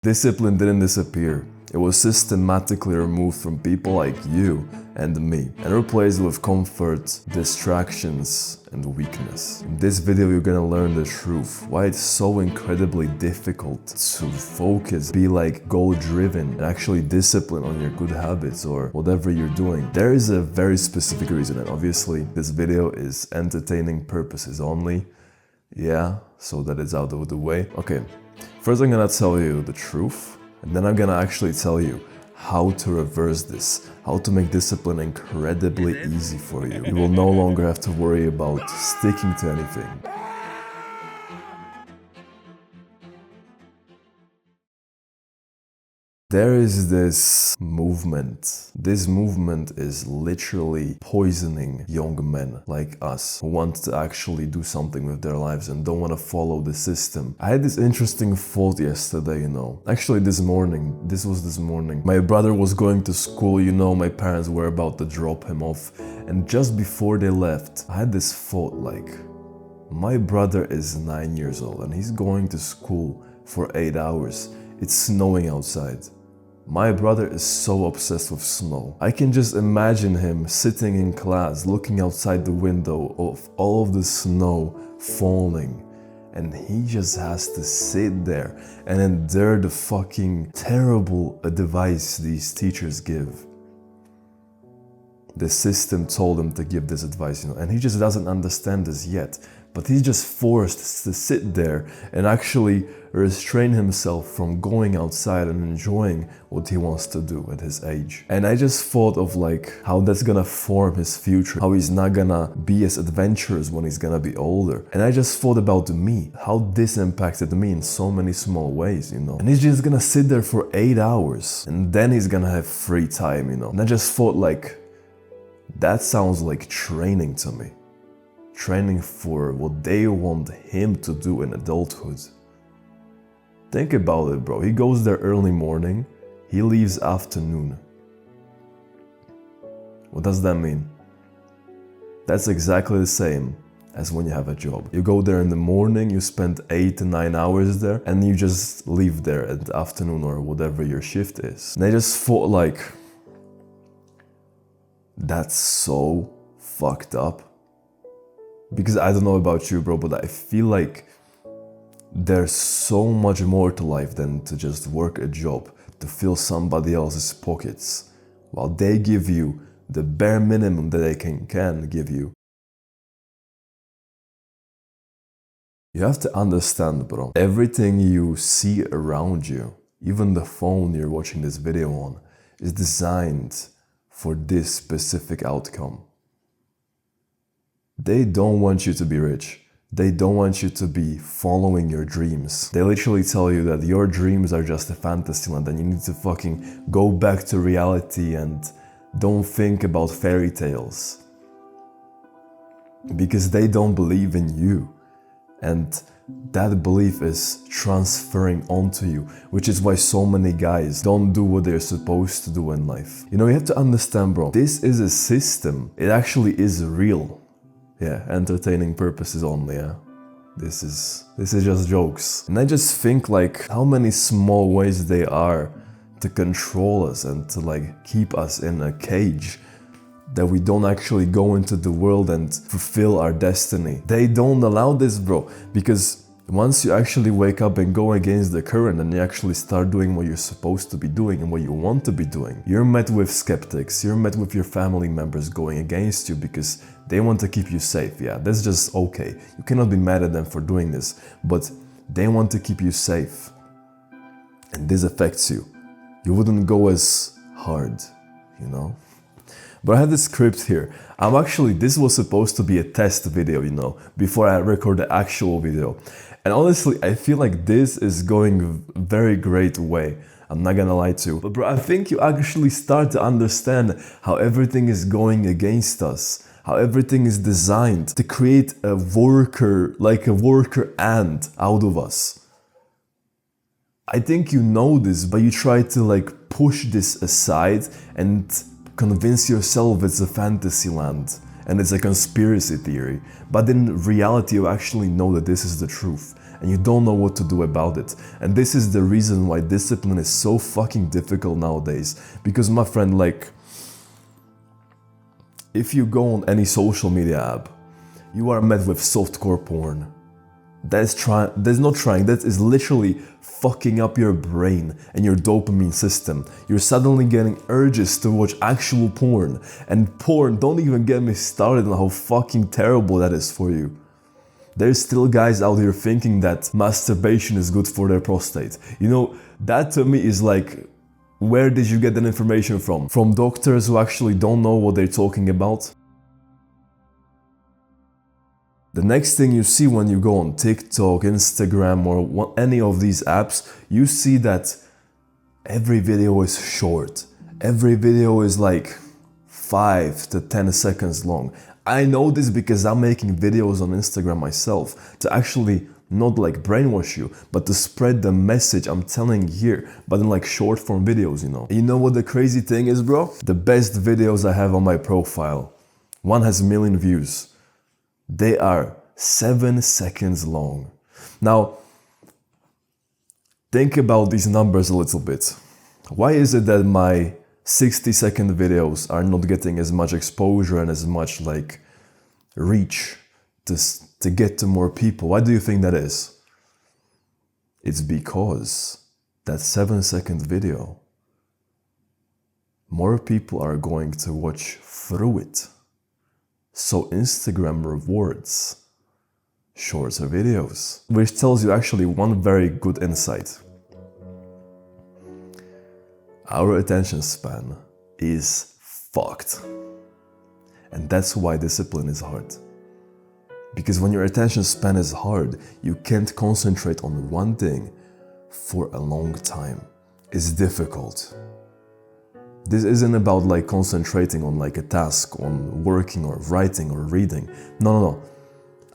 Discipline didn't disappear. It was systematically removed from people like you and me and replaced with comfort, distractions, and weakness. In this video you're gonna learn the truth, why it's so incredibly difficult to focus, be like goal-driven, and actually discipline on your good habits or whatever you're doing. There is a very specific reason, and obviously this video is entertaining purposes only. Yeah, so that it's out of the way. Okay, first I'm gonna tell you the truth, and then I'm gonna actually tell you how to reverse this, how to make discipline incredibly easy for you. You will no longer have to worry about sticking to anything. There is this movement. This movement is literally poisoning young men like us who want to actually do something with their lives and don't want to follow the system. I had this interesting thought yesterday, Actually this morning. My brother was going to school, my parents were about to drop him off. And just before they left, I had this thought like, my brother is 9 years old and he's going to school for 8 hours. It's snowing outside. My brother is so obsessed with snow. I can just imagine him sitting in class, looking outside the window of all of the snow falling. And he just has to sit there and endure the fucking terrible advice these teachers give. The system told him to give this advice, and he just doesn't understand this yet. But he's just forced to sit there and actually restrain himself from going outside and enjoying what he wants to do at his age. And I just thought of like how that's gonna form his future, how he's not gonna be as adventurous when he's gonna be older. And I just thought about me, how this impacted me in so many small ways, And he's just gonna sit there for 8 hours and then he's gonna have free time, And I just thought like, that sounds like training to me. Training for what they want him to do in adulthood. Think about it, bro. He goes there early morning, he leaves afternoon. What does that mean? That's exactly the same as when you have a job. You go there in the morning, you spend 8 to 9 hours there, and you just leave there at the afternoon or whatever your shift is. And I just thought like, that's so fucked up. Because I don't know about you, bro, but I feel like there's so much more to life than to just work a job to fill somebody else's pockets while they give you the bare minimum that they can give you. You have to understand, bro, everything you see around you, even the phone you're watching this video on, is designed for this specific outcome. They don't want you to be rich. They don't want you to be following your dreams. They literally tell you that your dreams are just a fantasy land and you need to fucking go back to reality and don't think about fairy tales. Because they don't believe in you. And that belief is transferring onto you, which is why so many guys don't do what they're supposed to do in life. You have to understand, bro, this is a system. It actually is real. Yeah, entertaining purposes only, yeah. This is just jokes. And I just think like how many small ways they are to control us and to like keep us in a cage that we don't actually go into the world and fulfill our destiny. They don't allow this, bro, because once you actually wake up and go against the current and you actually start doing what you're supposed to be doing and what you want to be doing, you're met with skeptics, you're met with your family members going against you because they want to keep you safe. Yeah, that's just okay. You cannot be mad at them for doing this, but they want to keep you safe. And this affects you. You wouldn't go as hard, But I have this script here. This was supposed to be a test video, before I record the actual video. And honestly, I feel like this is going a very great way. I'm not gonna lie to you. But bro, I think you actually start to understand how everything is going against us. How everything is designed to create a worker ant out of us. I think you know this, but you try to like push this aside and convince yourself it's a fantasy land and it's a conspiracy theory. But in reality, you actually know that this is the truth. and you don't know what to do about it. And this is the reason why discipline is so fucking difficult nowadays. Because my friend, like, if you go on any social media app, you are met with softcore porn. That is literally fucking up your brain and your dopamine system. You're suddenly getting urges to watch actual porn. And porn, don't even get me started on how fucking terrible that is for you. There's still guys out here thinking that masturbation is good for their prostate. You know, that to me is like, where did you get that information from? From doctors who actually don't know what they're talking about? The next thing you see when you go on TikTok, Instagram, or any of these apps, you see that every video is short. Every video is like 5 to 10 seconds long. I know this because I'm making videos on Instagram myself to actually not like brainwash you, but to spread the message I'm telling here, but in like short form videos, you know. You know what the crazy thing is, bro? The best videos I have on my profile, one has 1 million views. They are 7 seconds long. Now, think about these numbers a little bit. Why is it that my 60-second videos are not getting as much exposure and as much like reach to get to more people? Why do you think that is? It's because that 7-second video, more people are going to watch through it. So Instagram rewards shorter videos, which tells you actually one very good insight. Our attention span is fucked. And that's why discipline is hard. Because when your attention span is hard, you can't concentrate on one thing for a long time. It's difficult. This isn't about like concentrating on like a task, on working or writing or reading. No.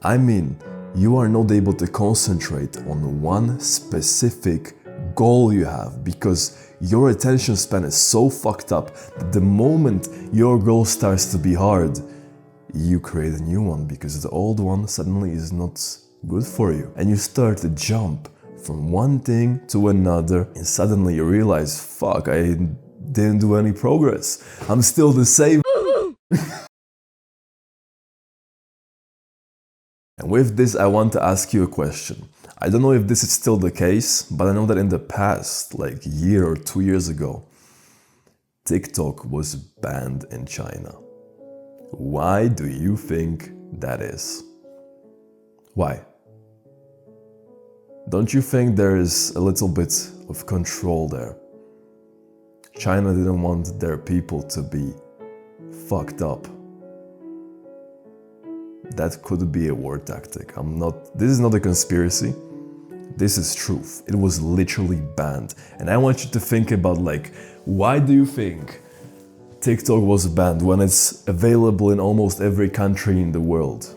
I mean, you are not able to concentrate on one specific goal you have because your attention span is so fucked up that the moment your goal starts to be hard, you create a new one because the old one suddenly is not good for you. And you start to jump from one thing to another and suddenly you realize, fuck, I didn't do any progress. I'm still the same. And with this, I want to ask you a question. I don't know if this is still the case, but I know that in the past, like a year or 2 years ago, TikTok was banned in China. Why do you think that is? Why? Don't you think there is a little bit of control there? China didn't want their people to be fucked up. That could be a war tactic. This is not a conspiracy. This is truth. It was literally banned. And I want you to think about like, why do you think TikTok was banned when it's available in almost every country in the world?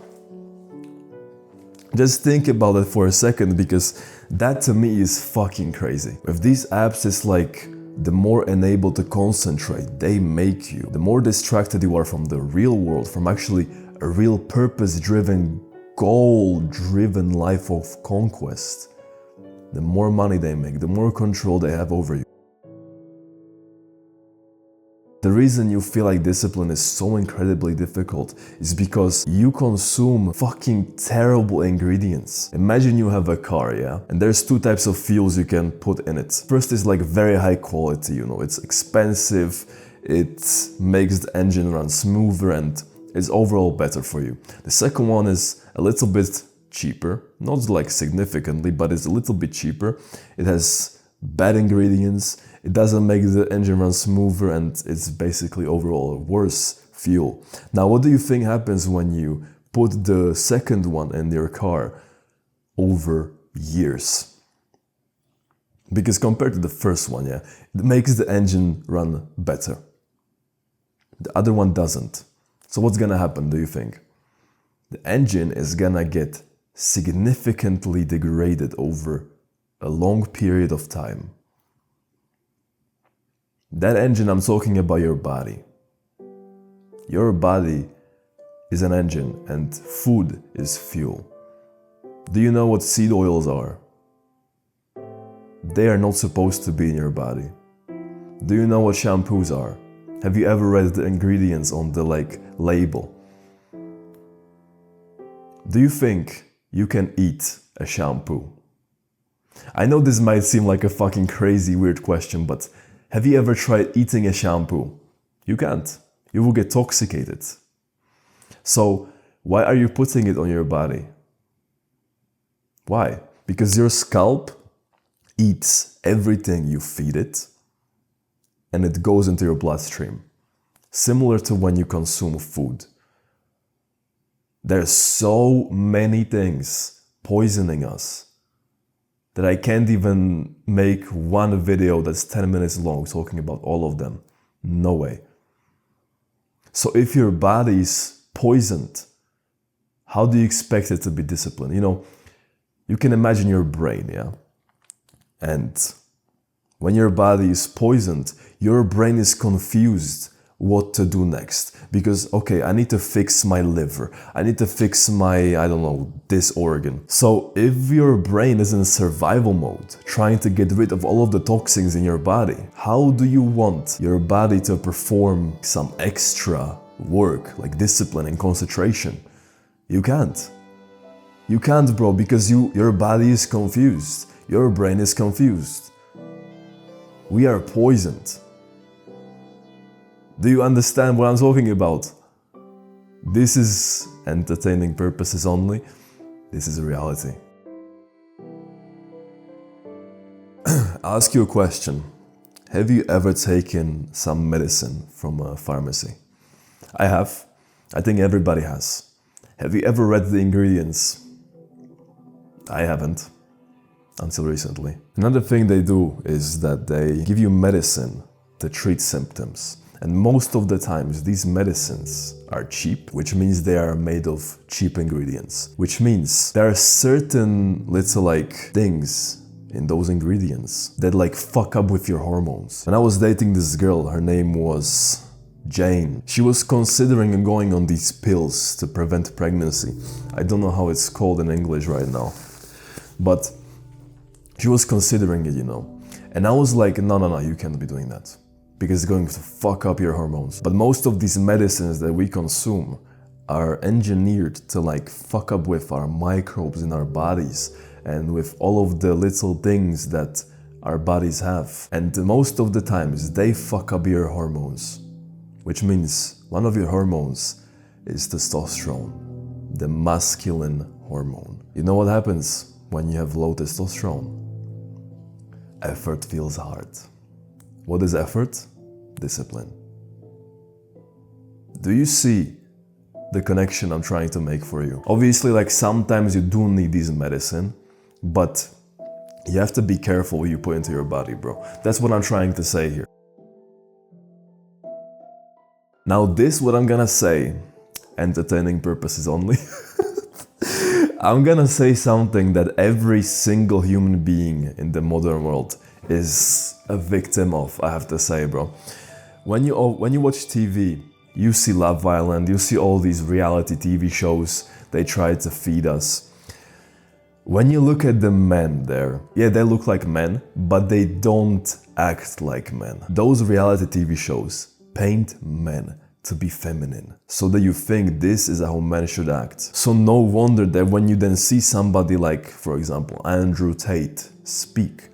Just think about it for a second because that to me is fucking crazy. With these apps, it's like the more unable to concentrate they make you, the more distracted you are from the real world, from actually a real purpose-driven, goal-driven life of conquest. The more money they make, the more control they have over you. The reason you feel like discipline is so incredibly difficult is because you consume fucking terrible ingredients. Imagine you have a car, yeah? And there's 2 types of fuels you can put in it. First is like very high quality, you know, it's expensive, it makes the engine run smoother and it's overall better for you. The second one is a little bit cheaper, not like significantly, but it's a little bit cheaper. It has bad ingredients, it doesn't make the engine run smoother, and it's basically overall a worse fuel. Now, what do you think happens when you put the second one in your car over years? Because compared to the first one, yeah, it makes the engine run better. The other one doesn't. So what's gonna happen, do you think? The engine is gonna get significantly degraded over a long period of time. That engine, I'm talking about your body. Your body is an engine and food is fuel. Do you know what seed oils are? They are not supposed to be in your body. Do you know what shampoos are? Have you ever read the ingredients on the label? Do you think you can eat a shampoo? I know this might seem like a fucking crazy weird question, but have you ever tried eating a shampoo? You can't. You will get intoxicated. So why are you putting it on your body? Why? Because your scalp eats everything you feed it, and it goes into your bloodstream. Similar to when you consume food. There's so many things poisoning us that I can't even make one video that's 10 minutes long talking about all of them. No way. So if your body is poisoned, how do you expect it to be disciplined? You know, you can imagine your brain, yeah? And when your body is poisoned, your brain is confused what to do next. Because, okay, I need to fix my liver. I need to fix my, I don't know, this organ. So if your brain is in survival mode, trying to get rid of all of the toxins in your body, how do you want your body to perform some extra work, like discipline and concentration? You can't. You can't, bro, because your body is confused. Your brain is confused. We are poisoned. Do you understand what I'm talking about? This is entertaining purposes only. This is reality. I'll ask you a question. Have you ever taken some medicine from a pharmacy? I have. I think everybody has. Have you ever read the ingredients? I haven't. Until recently. Another thing they do is that they give you medicine to treat symptoms. And most of the times these medicines are cheap, which means they are made of cheap ingredients. Which means there are certain little things in those ingredients that fuck up with your hormones. When I was dating this girl, her name was Jane. She was considering going on these pills to prevent pregnancy. I don't know how it's called in English right now. But she was considering it, you know. And I was like, no, you can't be doing that. Because it's going to fuck up your hormones. But most of these medicines that we consume are engineered to fuck up with our microbes in our bodies and with all of the little things that our bodies have. And most of the times they fuck up your hormones. Which means one of your hormones is testosterone, the masculine hormone. You know what happens when you have low testosterone? Effort feels hard. What is effort? Discipline. Do you see the connection I'm trying to make for you? Obviously, sometimes you do need this medicine, but you have to be careful what you put into your body, bro. That's what I'm trying to say here. Now this, what I'm gonna say, entertaining purposes only. I'm gonna say something that every single human being in the modern world is a victim of, I have to say, bro. When you watch TV, you see Love Island, you see all these reality TV shows, they try to feed us. When you look at the men there, yeah, they look like men, but they don't act like men. Those reality TV shows paint men to be feminine, so that you think this is how men should act. So no wonder that when you then see somebody for example, Andrew Tate speak,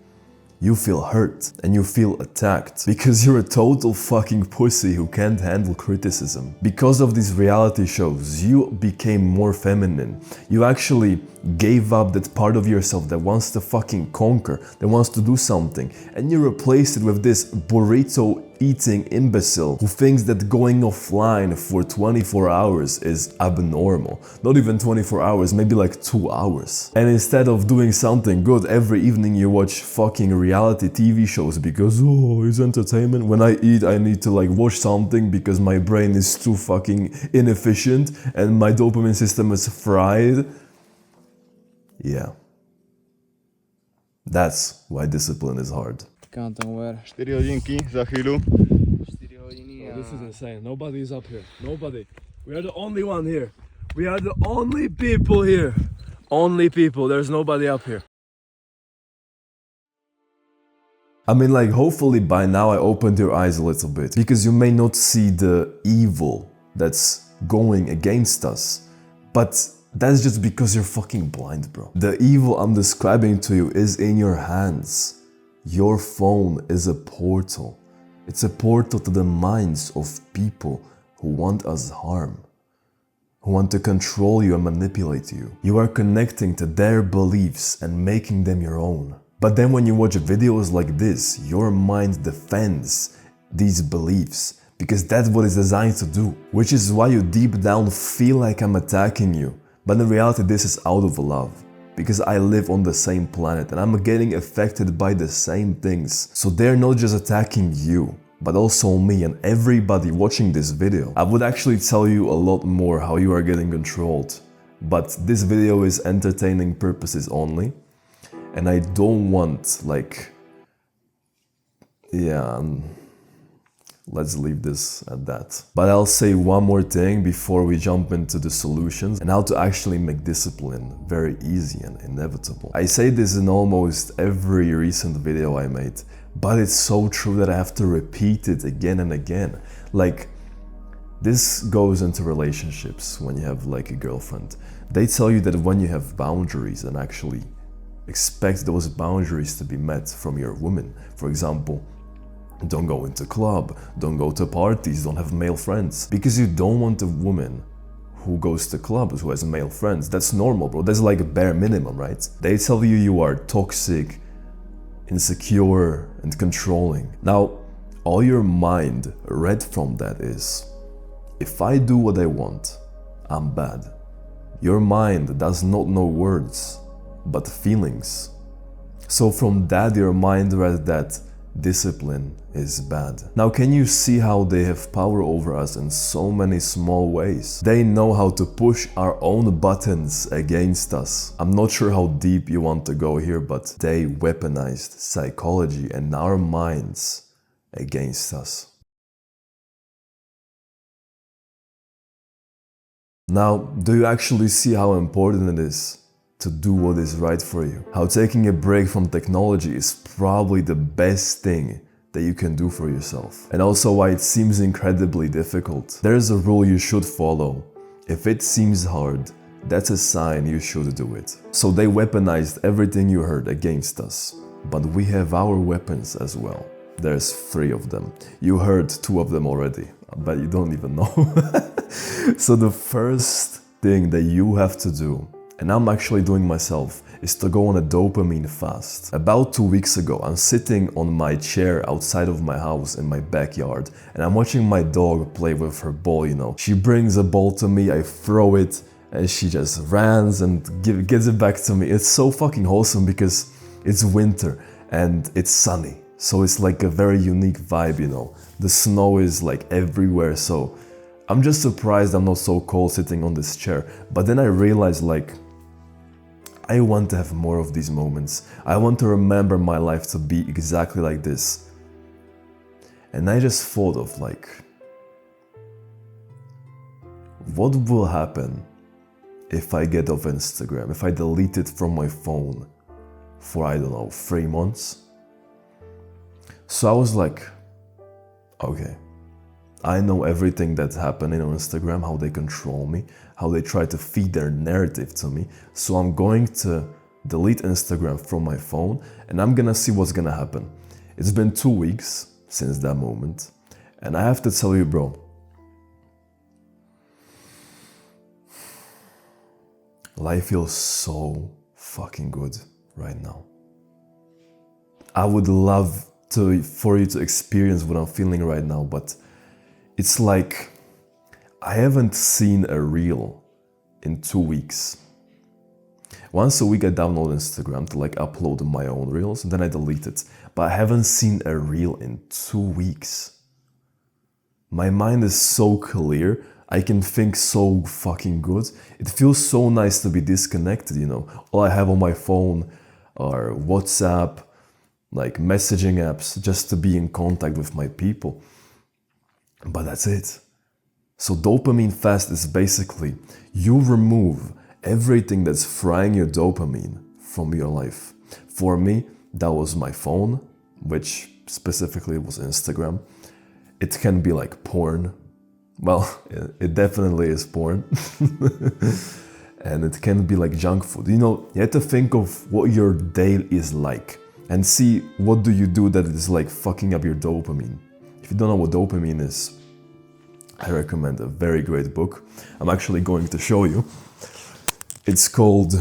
you feel hurt and you feel attacked because you're a total fucking pussy who can't handle criticism. Because of these reality shows, you became more feminine. You actually gave up that part of yourself that wants to fucking conquer, that wants to do something, and you replaced it with this burrito eating imbecile who thinks that going offline for 24 hours is abnormal. Not even 24 hours, maybe 2 hours. And instead of doing something good, every evening you watch fucking reality TV shows because, oh, it's entertainment. When I eat, I need to watch something because my brain is too fucking inefficient and my dopamine system is fried. Yeah. That's why discipline is hard. Counting where? 4 hodinky za chvíľu. 4 hodiny a... This is insane. Nobody is up here. Nobody. We are the only one here. We are the only people here. Only people, there's nobody up here. I mean, like, hopefully by now I opened your eyes a little bit, because you may not see the evil that's going against us, but that's just because you're fucking blind, bro. The evil I'm describing to you is in your hands. Your phone is a portal. It's a portal to the minds of people who want us harm, who want to control you and manipulate you. You are connecting to their beliefs and making them your own. But then when you watch videos like this, your mind defends these beliefs because that's what it's designed to do. Which is why you deep down feel like I'm attacking you. But in reality, this is out of love. Because I live on the same planet and I'm getting affected by the same things. So they're not just attacking you, but also me and everybody watching this video. I would actually tell you a lot more how you are getting controlled. But this video is entertaining purposes only. And I don't want, like, let's leave this at that. But I'll say one more thing before we jump into the solutions and how to actually make discipline very easy and inevitable. I say this in almost every recent video I made, but it's so true that I have to repeat it again and again. Like, this goes into relationships when you have like a girlfriend. They tell you that when you have boundaries and actually expect those boundaries to be met from your woman. For example, don't go into club, don't go to parties, don't have male friends. Because you don't want a woman who goes to clubs, who has male friends. That's normal, bro. That's like a bare minimum, right? They tell you you are toxic, insecure, and controlling. Now, all your mind read from that is, if I do what I want, I'm bad. Your mind does not know words, but feelings. So from that, your mind read that discipline is bad. Now, can you see how they have power over us in so many small ways? They know how to push our own buttons against us. I'm not sure how deep you want to go here, but they weaponized psychology and our minds against us. Now, do you actually see how important it is to do what is right for you? How taking a break from technology is probably the best thing that you can do for yourself. And also why it seems incredibly difficult. There is a rule you should follow. If it seems hard, that's a sign you should do it. So they weaponized everything you heard against us. But we have our weapons as well. There's 3 of them. You heard 2 of them already, but you don't even know. So the first thing that you have to do, and I'm actually doing myself, is to go on a dopamine fast. About 2 weeks ago, I'm sitting on my chair outside of my house in my backyard, and I'm watching my dog play with her ball, you know. She brings a ball to me, I throw it, and she just runs and gives it back to me. It's so fucking wholesome because it's winter and it's sunny. So it's like a very unique vibe, you know. The snow is like everywhere, so I'm just surprised I'm not so cold sitting on this chair. But then I realized, like, I want to have more of these moments. I want to remember my life to be exactly like this. And I just thought of, like, what will happen if I get off Instagram, if I delete it from my phone for, I don't know, 3 months? So I was like, okay, I know everything that's happening on Instagram, how they control me, how they try to feed their narrative to me. So I'm going to delete Instagram from my phone and I'm gonna see what's gonna happen. It's been 2 weeks since that moment. And I have to tell you, bro, life feels so fucking good right now. I would love for you to experience what I'm feeling right now, but it's like I haven't seen a reel in 2 weeks. Once a week I download Instagram to like upload my own reels and then I delete it. But I haven't seen a reel in 2 weeks. My mind is so clear. I can think so fucking good. It feels so nice to be disconnected, you know. All I have on my phone are WhatsApp, like messaging apps, just to be in contact with my people. But that's it. So dopamine fast is basically you remove everything that's frying your dopamine from your life. For me, that was my phone, which specifically was Instagram. It can be like porn. Well, it definitely is porn. And it can be like junk food. You know, you have to think of what your day is like and see what do you do that is like fucking up your dopamine. If you don't know what dopamine is, I recommend a very great book. I'm actually going to show you. It's called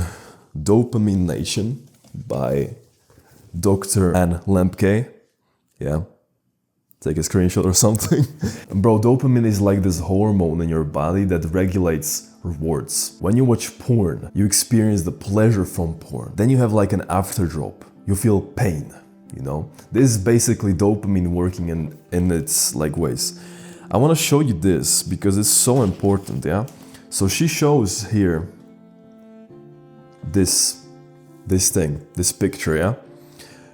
Dopamine Nation by Dr. Anne Lemke. Yeah. Take a screenshot or something. Bro, dopamine is like this hormone in your body that regulates rewards. When you watch porn, you experience the pleasure from porn. Then you have like an afterdrop. You feel pain, you know? This is basically dopamine working in its like ways. I want to show you this because it's so important, yeah? So she shows here this thing, this picture, yeah?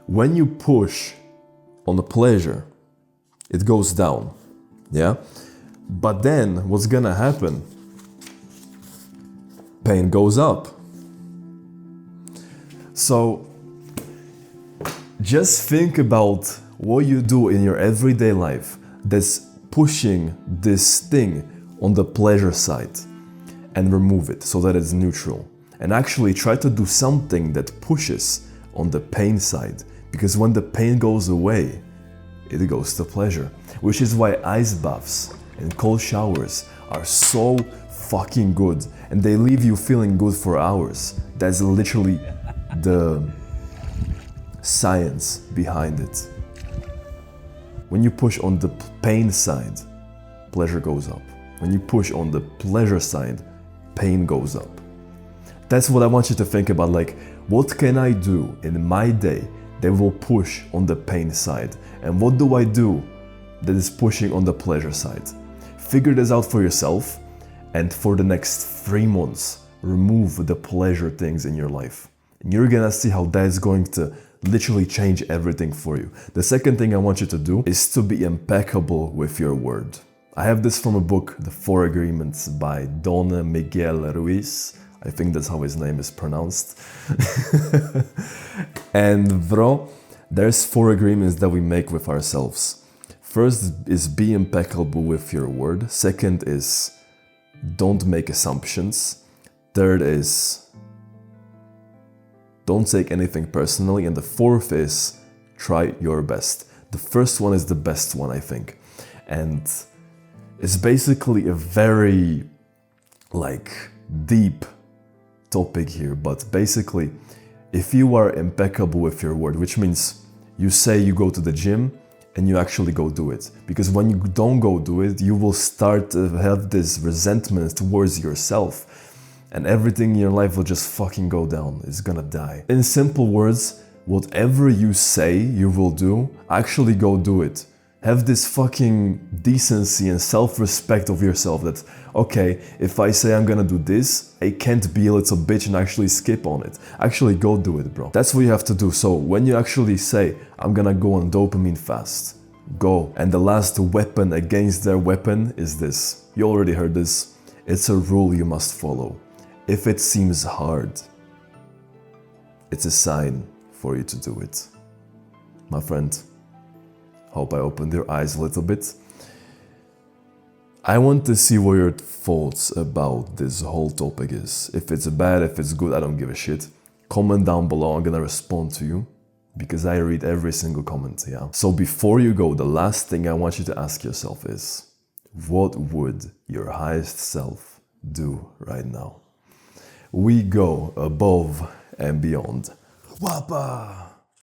When you push on the pleasure, it goes down, yeah? But then what's gonna happen? Pain goes up. So just think about what you do in your everyday life that's pushing this thing on the pleasure side and remove it so that it's neutral. And actually try to do something that pushes on the pain side, because when the pain goes away, it goes to pleasure. Which is why ice baths and cold showers are so fucking good and they leave you feeling good for hours. That's literally the science behind it. When you push on the pain side, pleasure goes up. When you push on the pleasure side, pain goes up. That's what I want you to think about, like, what can I do in my day that will push on the pain side? And what do I do that is pushing on the pleasure side? Figure this out for yourself, and for the next 3 months, remove the pleasure things in your life. And you're gonna see how that is going to literally change everything for you. The second thing I want you to do is to be impeccable with your word. I have this from a book, The 4 Agreements by Don Miguel Ruiz. I think that's how his name is pronounced. And bro, there's 4 agreements that we make with ourselves. First is be impeccable with your word. Second is don't make assumptions. Third is don't take anything personally. And the fourth is try your best. The first one is the best one, I think. And it's basically a very like deep topic here, but basically if you are impeccable with your word, which means you say you go to the gym and you actually go do it, because when you don't go do it, you will start to have this resentment towards yourself and everything in your life will just fucking go down. It's gonna die. In simple words, whatever you say you will do, actually go do it. Have this fucking decency and self-respect of yourself that, okay, if I say I'm gonna do this, I can't be a little bitch and actually skip on it. Actually go do it, bro. That's what you have to do. So when you actually say, I'm gonna go on dopamine fast, go. And the last weapon against their weapon is this. You already heard this. It's a rule you must follow. If it seems hard, it's a sign for you to do it. My friend, hope I opened your eyes a little bit. I want to see what your thoughts about this whole topic is. If it's bad, if it's good, I don't give a shit. Comment down below, I'm gonna respond to you because I read every single comment, yeah? So before you go, the last thing I want you to ask yourself is, what would your highest self do right now? We go above and beyond. Wapa!